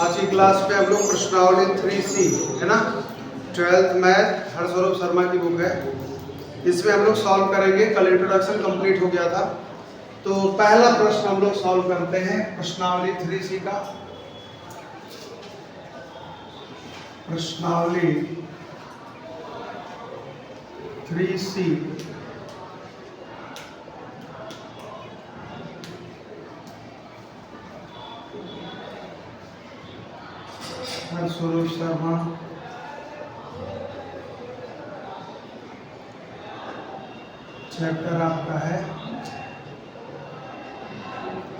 आज की क्लास में हम लोग प्रश्नावली 3C है ना, 12th मैथ हरस्वरूप शर्मा की बुक है। इसमें हम लोग सॉल्व करेंगे। कल इंट्रोडक्शन कंप्लीट हो गया था, तो पहला प्रश्न हम लोग सॉल्व करते हैं प्रश्नावली 3C का। प्रश्नावली 3C हरस्वरूप शर्मा चैप्टर आपका है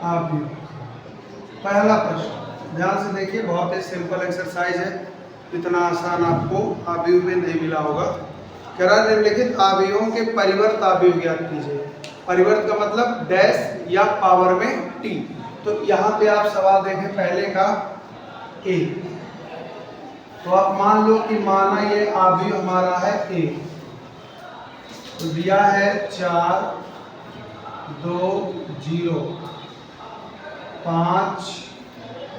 आव्यूह। पहला प्रश्न ध्यान से देखिए, बहुत ही सिंपल एक्सरसाइज है, इतना आसान आपको आव्यूह में नहीं मिला होगा। कह रहा है निम्नलिखित आव्यूहों के परिवर्त आव्यूह ज्ञात कीजिए। परिवर्त का मतलब डैश या पावर में टी। तो यहाँ पे आप सवाल देखें पहले का ए, तो आप मान लो कि माना ये आव्यूह हमारा है ए, तो दिया है 4 2 0 5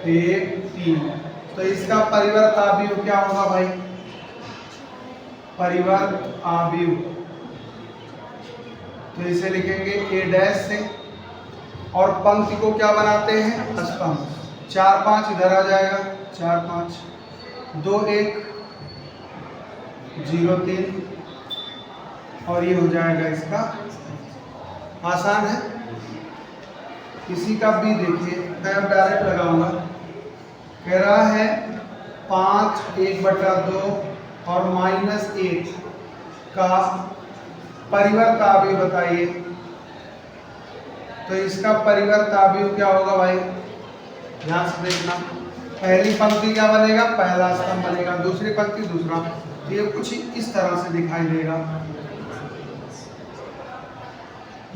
1 3। तो इसका परिवर्त आव्यूह क्या होगा भाई? परिवर्त आव्यूह तो इसे लिखेंगे ए डैश से, और पंक्ति को क्या बनाते हैं? स्तंभ। 4 5 इधर आ जाएगा, 4 5 2 1 0 3, और ये हो जाएगा इसका। आसान है। इसी का भी देखिए, मैं अब डायरेक्ट लगाऊंगा। कह रहा है 5 1/2 और -1 का परिवर्त आव्यूह बताइए। तो इसका परिवर्त आव्यूह क्या होगा भाई? ध्यान से देखना। पहली पंक्ति क्या बनेगा? पहला स्तंभ बनेगा, दूसरी पंक्ति दूसरा। तो ये कुछ इस तरह से दिखाई देगा।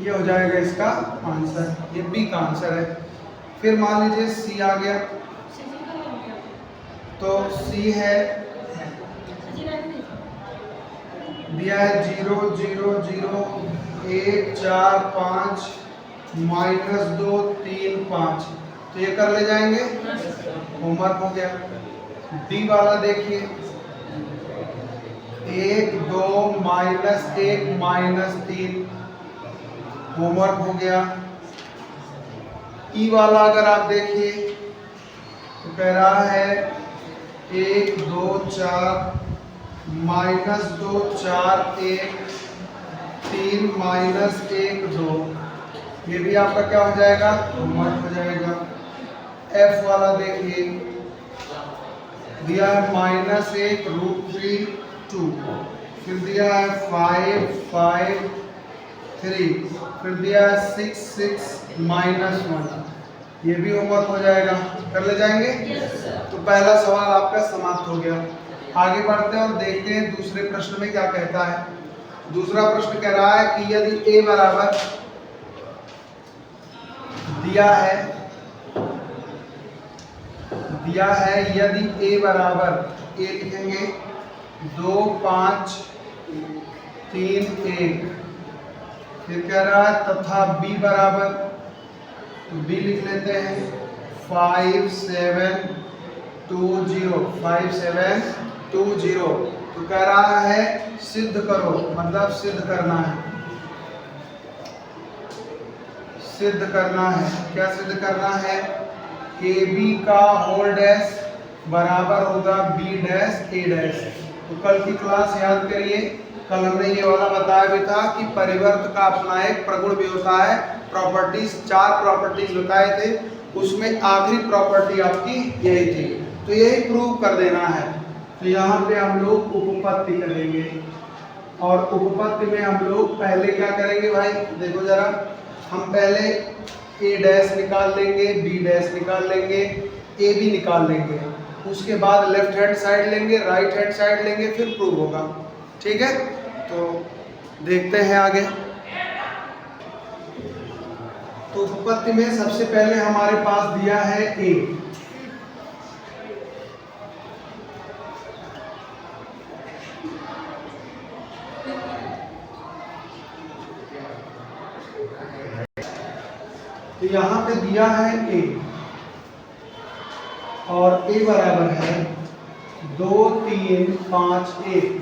ये हो जाएगा इसका आंसर, ये बी का आंसर है। फिर मान लीजिए सी आ गया, तो सी है दिया है 0 0 0 1 4 5 -2 3 5। तो ये कर ले जाएंगे, होमवर्क हो गया। डी वाला देखिए 1 2 -1 -3, होमवर्क हो गया। ई वाला अगर आप देखिए तो कह रहा है 1 2 4 -2 4 1 3 -1 2। ये भी आपका क्या हो जाएगा? होमवर्क हो जाएगा। एफ वाला देखिए दिया है -1 √3 2, फिर दिया है 5 5 3, फिर दिया है 6 6 -1। ये भी होमवर्क हो जाएगा, कर ले जाएंगे। तो पहला सवाल आपका समाप्त हो गया। आगे बढ़ते हैं और देखते हैं दूसरे प्रश्न में क्या कहता है। दूसरा प्रश्न कह रहा है कि यदि ए बराबर दिया है यदि ए बराबर, ए लिखेंगे 2 5 3 1। फिर कह रहा है तथा बी बराबर, तो बी लिख लेते हैं 5 7 2 0 5 7 2 0। तो कह रहा है सिद्ध करो, मतलब सिद्ध करना है। सिद्ध करना है, क्या सिद्ध करना है? ए बी का होल डैश बराबर होगा बी डैश ए डैश। तो कल की क्लास याद करिए, कल हमने ये वाला बताया भी था कि परिवर्त का अपना एक प्रगुण भी होता है। प्रॉपर्टीज 4 प्रॉपर्टीज बताए थे, उसमें आखिरी प्रॉपर्टी आपकी यही थी। तो यही प्रूव कर देना है। तो यहाँ पे हम लोग उपपत्ति करेंगे, और उपपत्ति में हम लोग पहले क्या करेंगे भाई? देखो जरा, हम पहले ए डैश निकाल लेंगे, बी डैश निकाल लेंगे, ए बी निकाल लेंगे, उसके बाद लेफ्ट हैंड साइड लेंगे, राइट हैंड साइड लेंगे, फिर प्रूव होगा। ठीक है, तो देखते हैं आगे। तो उपपत्ति में सबसे पहले हमारे पास दिया है ए, तो यहाँ पे दिया है ए, और a बराबर है 2 3 5 1।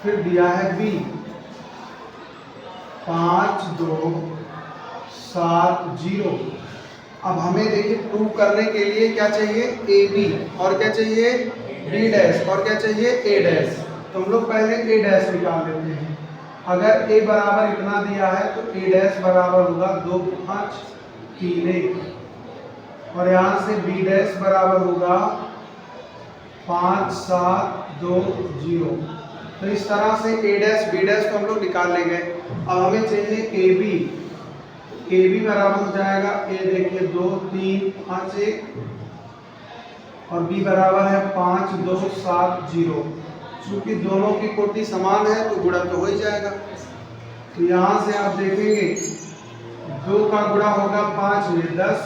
फिर दिया है b 5 2 7 0। अब हमें देखिए प्रूव करने के लिए क्या चाहिए, ए बी, और क्या चाहिए बी डैश, और क्या चाहिए ए डैश। तो हम लोग पहले ए डैश निकाल लेते हैं। अगर ए बराबर इतना दिया है तो ए डैश बराबर होगा 2 5 3 1, और यहाँ से बी डैश बराबर होगा 5 7 2 0। तो इस तरह से ए डैश बी डैश को हम लोग निकाल लेंगे। अब हमें चाहिए ए बी। ए बी बराबर हो जाएगा, ए देखिए 2 3 5 1, और बी बराबर है 5 2 7 0। चूंकि दोनों की कोटि समान है तो गुणा तो हो ही जाएगा। तो यहाँ से आप देखेंगे 2 का गुणा होगा 5 में 10,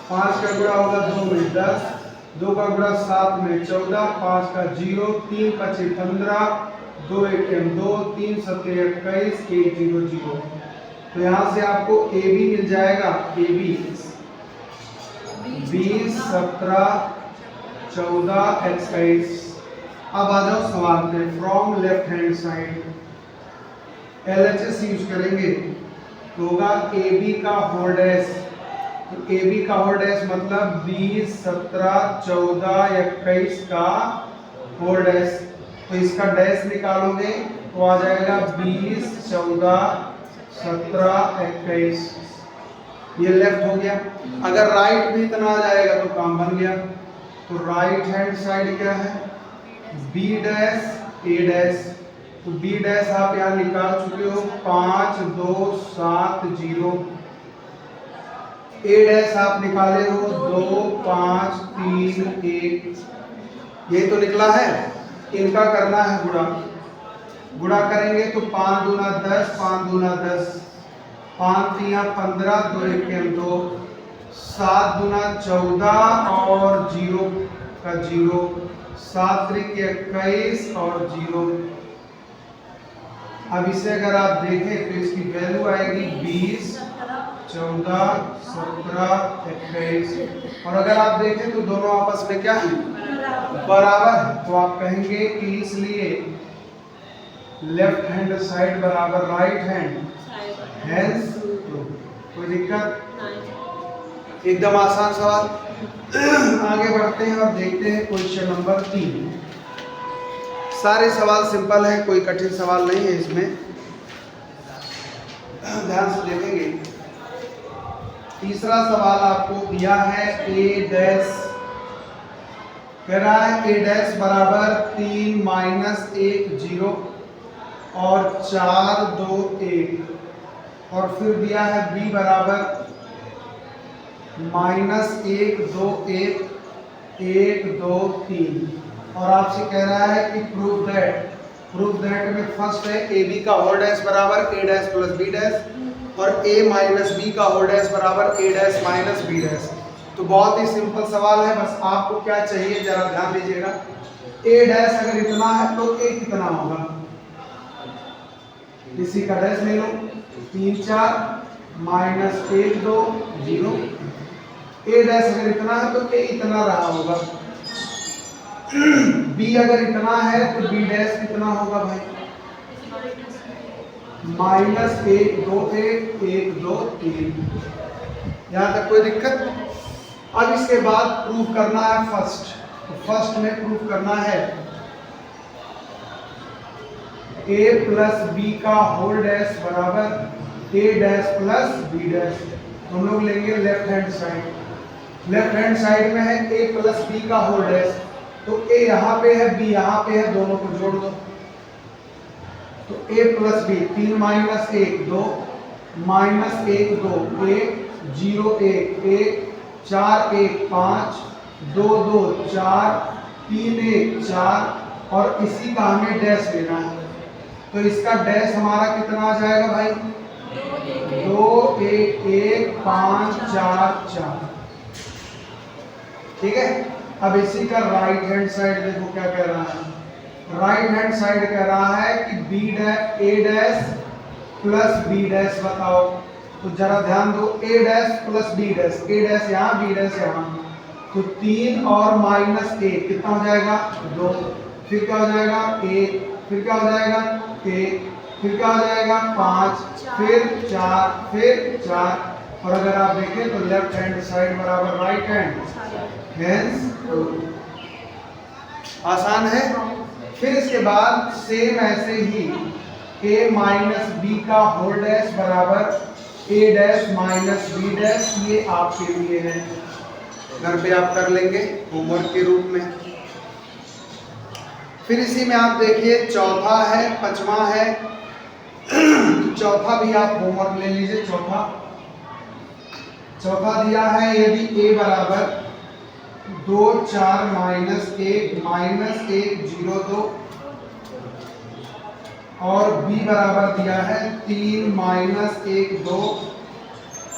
5 का गुणा होगा 2 में 10, 2 का गुणा 7 में 14, 5 का 0, 3 5 15, 2 1 2, 3 7 21, 1 0 0। तो यहाँ से आपको ए बी मिल जाएगा, ए बी 20 17 14 21। अब आ जाओ सवाल पे। From left hand side LHS use करेंगे तो होगा ए बी का होल डैश। तो ए बी का होल डैश मतलब 20 17 14 21 का होल डैश। तो इसका डैश निकालोगे तो आ जाएगा 20 14 17 21। ये लेफ्ट हो गया। अगर राइट भी इतना आ जाएगा तो काम बन गया। तो राइट हैंड साइड क्या है, बी डैश ए डैश। तो बी डैश आप यहाँ निकाल चुके हो 5 2 7 0। ए डैश आप निकाले हो 2 5 3 1। ये तो निकला है। इनका करना है गुणा। गुणा करेंगे तो 5 दूना 10, 5 दूना 10, 5 3 15, 2 1 2, 7 दूना 14 और 0 का 0, 7 3 21 और 0। अब इसे अगर आप देखें तो इसकी वैल्यू आएगी 20 14 17 21। और अगर आप देखें तो दोनों आपस में क्या है, बराबर है। तो आप कहेंगे कि इसलिए लेफ्ट हैंड साइड बराबर राइट हैंड, हेंस कोई दिक्कत, एकदम आसान सवाल। आगे बढ़ते हैं और देखते हैं क्वेश्चन नंबर 3। सारे सवाल सिंपल है, कोई कठिन सवाल नहीं है इसमें, ध्यान से देखेंगे। तीसरा सवाल आपको दिया है ए डैश, कह रहा है ए डैश बराबर 3 -1 0 और 4 2 1, और फिर दिया है b बराबर -1 2 1 1 2 3, और आपसे कह रहा है कि प्रूव दैट में फर्स्ट है ए बी का होल डैश बराबर A dash plus B dash, और a माइनस बी का होल डैश बराबर a dash minus B dash. तो बहुत ही सिंपल सवाल है, बस आपको क्या चाहिए जरा ध्यान दीजिएगा। a डैश अगर इतना है तो a कितना होगा, इसी का डैश ले लो, 3 4 -1 2 0। a डैश अगर इतना है तो a इतना रहा होगा। b अगर इतना है तो b डैश कितना होगा भाई, -1 2 1 1 2 3। यहाँ तक कोई दिक्कत। अब इसके बाद प्रूफ करना है फर्स्ट। तो फर्स्ट में प्रूफ करना है a प्लस बी का होल डैश बराबर a dash plus B dash. हम लोग लेंगे left hand side. Left hand side में है a प्लस बी का होल डैश, तो a यहाँ पे है b यहाँ पे है, दोनों को जोड़ दो। तो a प्लस बी 3 -1 2 -1 2 1 0 1 1 4 1 5 2 2 4 3 1 4, और इसी का हमें डैश लेना है। तो इसका डैश हमारा कितना आ जाएगा भाई, 2 1 1 5 4 4। ठीक है। अब इसी का राइट हैंड साइड देखो क्या कह रहा है। राइट हैंड साइड कह रहा है कि बी डैश ए डैश प्लस बी डैश बताओ। तो जरा ध्यान दो, ए डैश प्लस बी डैश, ए डैश यहाँ बी डैश यहाँ, तो 3 और -1 कितना हो जाएगा 2, फिर क्या हो जाएगा 1, फिर क्या हो जाएगा 1, फिर क्या हो जाएगा 5, फिर 4, फिर 4, और अगर आप देखें तो लेफ्ट हैंड साइड बराबर राइट हैंड, हेंस 2। आसान है। फिर इसके बाद सेम ऐसे ही a माइनस बी का होल डैश बराबर a dash minus B dash, ये आपके लिए है, घर पे आप कर लेंगे होमवर्क के रूप में। फिर इसी में आप देखिए चौथा है, पांचवा है, चौथा भी आप होमवर्क ले लीजिए। चौथा दिया है यदि a बराबर 2 4 -1 0 2 और b बराबर दिया है 3 -1 2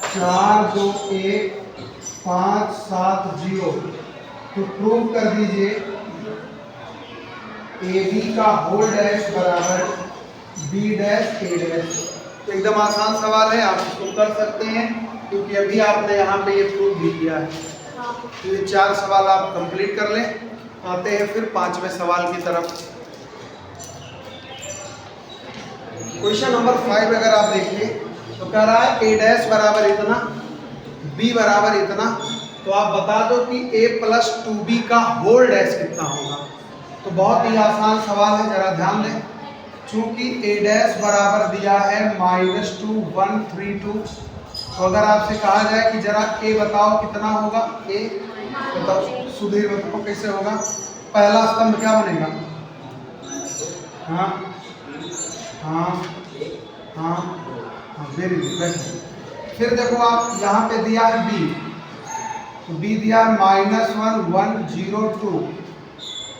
4 2 1 5 7 0, तो प्रूव कर दीजिए AB का होल डैश बराबर B डैश A डैश। तो एकदम आसान सवाल है, आप इसको कर सकते हैं क्योंकि अभी आपने यहाँ पे ये प्रूव भी किया है। तो ये 4 सवाल आप कंप्लीट कर लें। आते हैं फिर 5वें सवाल की तरफ। क्वेश्चन नंबर 5 अगर आप देखिए तो कह रहा है a डैश बराबर इतना, b बराबर इतना, तो आप बता दो कि a प्लस 2b का होल डैश कितना होगा। तो बहुत ही आसान सवाल है, जरा ध्यान दें। चूंकि a डैश बराबर दिया है -2 1 3 2, तो अगर आपसे कहा जाए कि जरा a बताओ कितना होगा, a बताओ, सुधीर बताओ कैसे होगा। पहला स्तंभ क्या बनेगा, हाँ हाँ हाँ हाँ, वेरी गुड। फिर देखो आप यहाँ पे दिया है b, तो b दिया है -1 1 0 2,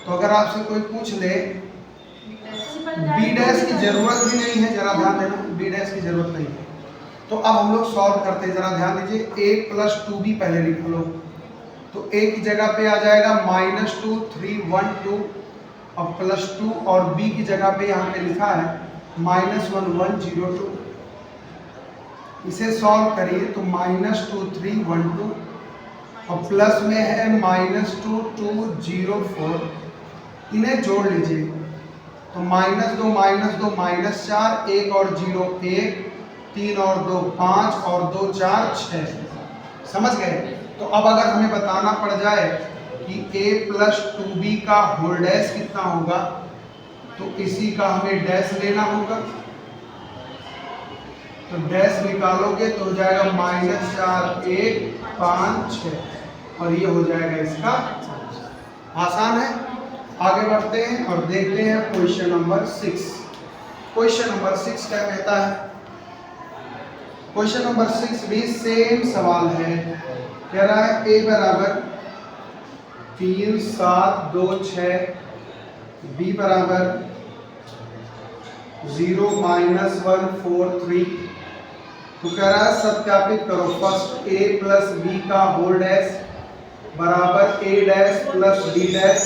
तो अगर आपसे कोई पूछ ले b डैश की जरूरत भी नहीं है, जरा ध्यान देना, b डैश की जरूरत नहीं है। तो अब हम लोग सॉल्व करते हैं, जरा ध्यान दीजिए। a प्लस 2b पहले लिख लो, तो a की जगह पे आ जाएगा -2 3 1 2 और +2, और b की जगह पे यहाँ पे लिखा है -1 1 0 2। इसे सॉल्व करिए तो -2 3 1 2 और प्लस में है -2 2 0 4, इन्हें जोड़ लीजिए तो -2 -2 -4, 1 और 0 1, 3 और 2 5 और 2 4 6। समझ गए। तो अब अगर हमें बताना पड़ जाए कि a प्लस 2b का होल डैश कितना होगा, तो इसी का हमें डैश लेना होगा। तो डैश निकालोगे तो हो जाएगा -4 1 5 6, और ये हो जाएगा इसका। आसान है। आगे बढ़ते हैं और देखते हैं क्वेश्चन नंबर 6। क्वेश्चन नंबर 6 क्या कहता है। क्वेश्चन नंबर 6 भी सेम सवाल है। कह रहा है a बराबर 3 7 2 6, b बराबर 0 -1 4 3। तो कह रहा है सत्यापित करो। फर्स्ट a प्लस b का होल डैश बराबर a dash plus b dash.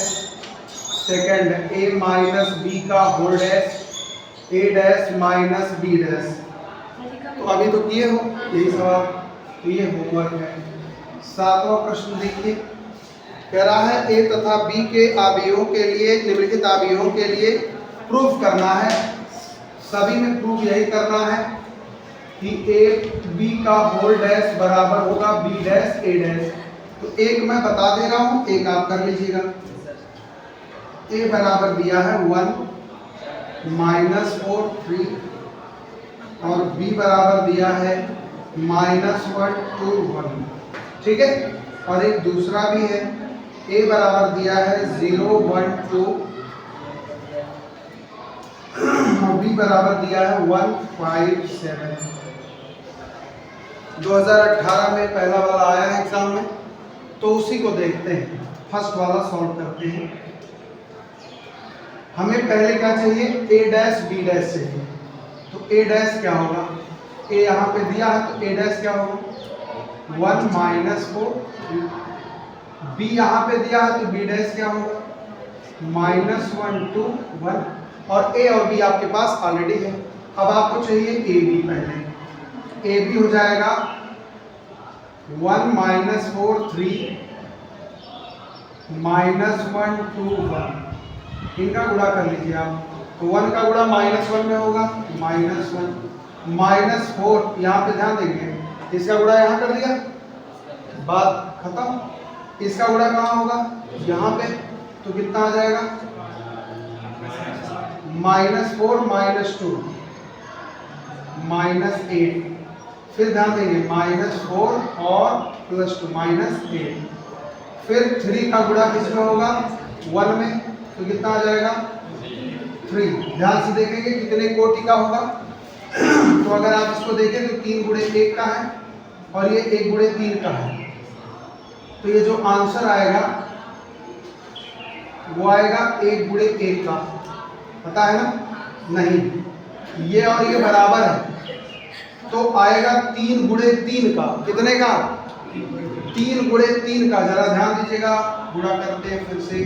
Second a minus b का whole dash a dash minus b dash. तो अभी तो किए हो यही सवाल, तो ये होमवर्क है। 7वां प्रश्न देखिए। कह रहा है a तथा b के अवयवों के लिए, निम्नलिखित अवयवों के लिए प्रूफ करना है। सभी में प्रूफ यही करना है कि a b का होल डैश बराबर होगा b डैश a डैश। तो एक मैं बता दे रहा हूं, एक आप कर लीजिएगा। a बराबर दिया है 1 -4 3, और b बराबर दिया है -1 2 1। ठीक है। और एक दूसरा भी है, a बराबर दिया है 0 1 2, और b बराबर दिया है 1 5 7। 2018 में पहला वाला आया है एग्जाम में, तो उसी को देखते हैं। फर्स्ट वाला सॉल्व करते हैं। हमें पहले क्या चाहिए, a डैश b डैश चाहिए। तो a डैश क्या होगा, a यहाँ पे दिया है तो a डैश क्या होगा 1 -4 3। b यहाँ पे दिया है तो b डैश क्या होगा -1 2 1, और a और b आपके पास ऑलरेडी है। अब आपको चाहिए a b। पहले a b हो जाएगा 1 -4 3 -1 2 1, इनका गुणा कर लीजिए आप। तो 1 का गुणा -1 में होगा, -1 -4, यहाँ पे ध्यान देंगे, इसका गुणा यहाँ कर दिया, बात खत्म। इसका गुणा कहाँ होगा, यहाँ पे, तो कितना आ जाएगा, -4 -2 -8, फिर ध्यान देंगे -4 और +2 -8, फिर 3 का गुणा किसमें होगा, 1 में, तो कितना आ जाएगा 3। ध्यान से देखेंगे कितने कोटि का होगा। तो अगर आप इसको देखें तो 3 गुणे 1 का है और ये 1 गुणे 3 का है, तो ये जो आंसर आएगा वो आएगा 1 गुणे 1 का, पता है ना, नहीं, ये और ये बराबर है, तो आएगा 3 गुणे 3 का, कितने का, 3 गुणे 3 का। जरा ध्यान दीजिएगा, गुणा करते हैं फिर से,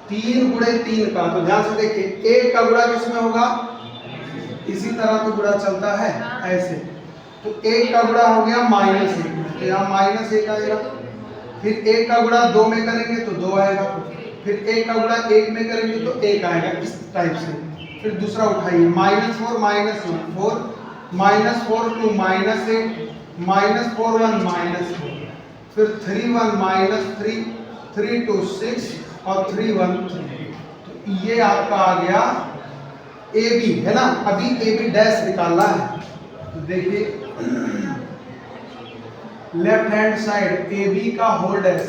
3 गुणे 3 का, तो ध्यान से देखिए 1 का गुणा किसमें होगा, इसी तरह तो गुणा चलता है ऐसे, तो 1 का गुणा हो गया -1 में, तो यहाँ -1 आएगा, फिर 1 का गुणा 2 में करेंगे तो 2 आएगा, फिर 1 का गुणा 1 में करेंगे तो 1 आएगा, इस टाइप से। फिर दूसरा उठाइए, -4 -1 4 -4 2 -8 -4 1 -4, फिर 3 1 -3 3 2 6 और 3 1 3, तो ये आपका आ गया AB, है ना। अभी AB डैश निकालना है, तो देखिए लेफ्ट हैंड साइड AB का होल डैश,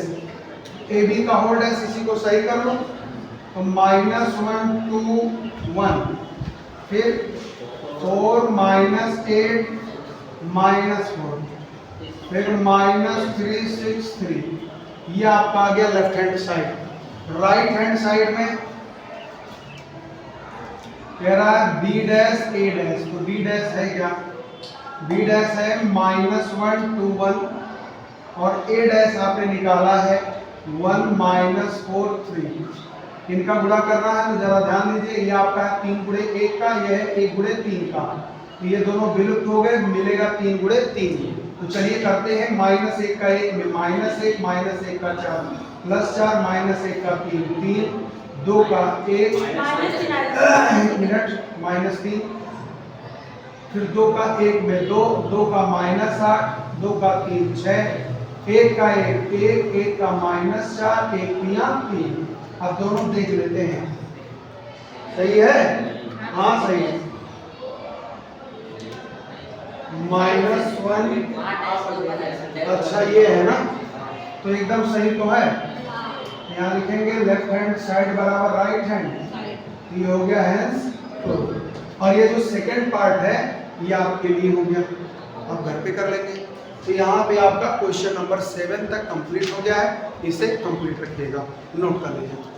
AB का होल डैश, इसी को सही कर लो, तो -1 2 1, फिर 4 -8 -4, फिर -3 6 3, ये आपका आ गया left hand side. Right hand side में कह रहा है B डैश A डैश, तो B डैश है क्या, B डैश है -1 2 1, और A डैश आपने निकाला है 1 -4 3। इनका गुणा करना है, तो जरा ध्यान दीजिए, ये आपका है 3 गुणे 1 का, ये है 1 गुणे 3 का, तो ये दोनों विलुप्त हो गए, मिलेगा 3 गुणे 3। तो चलिए करते हैं, -1 का 1 में -1 -1 का 4 +4 -1 का 3 3 2 का 1 मिनट -3, फिर 2 का 1 में 2 2 का -8 2 का 3 6 1 का 1 1 1 का -4 1 3 3। अब दोनों देख लेते हैं, सही है, हाँ सही है, -1, अच्छा ये है ना, तो एकदम सही तो है। यहाँ लिखेंगे लेफ्ट हैंड साइड बराबर राइट हैंड, ये हो गया हैंस तो, और ये जो सेकंड पार्ट है ये आपके लिए हो गया, आप घर पे कर लेंगे। तो यहाँ पे आपका क्वेश्चन नंबर 7 तक कंप्लीट हो गया है, इसे कंप्लीट रखिएगा, नोट कर लीजिए।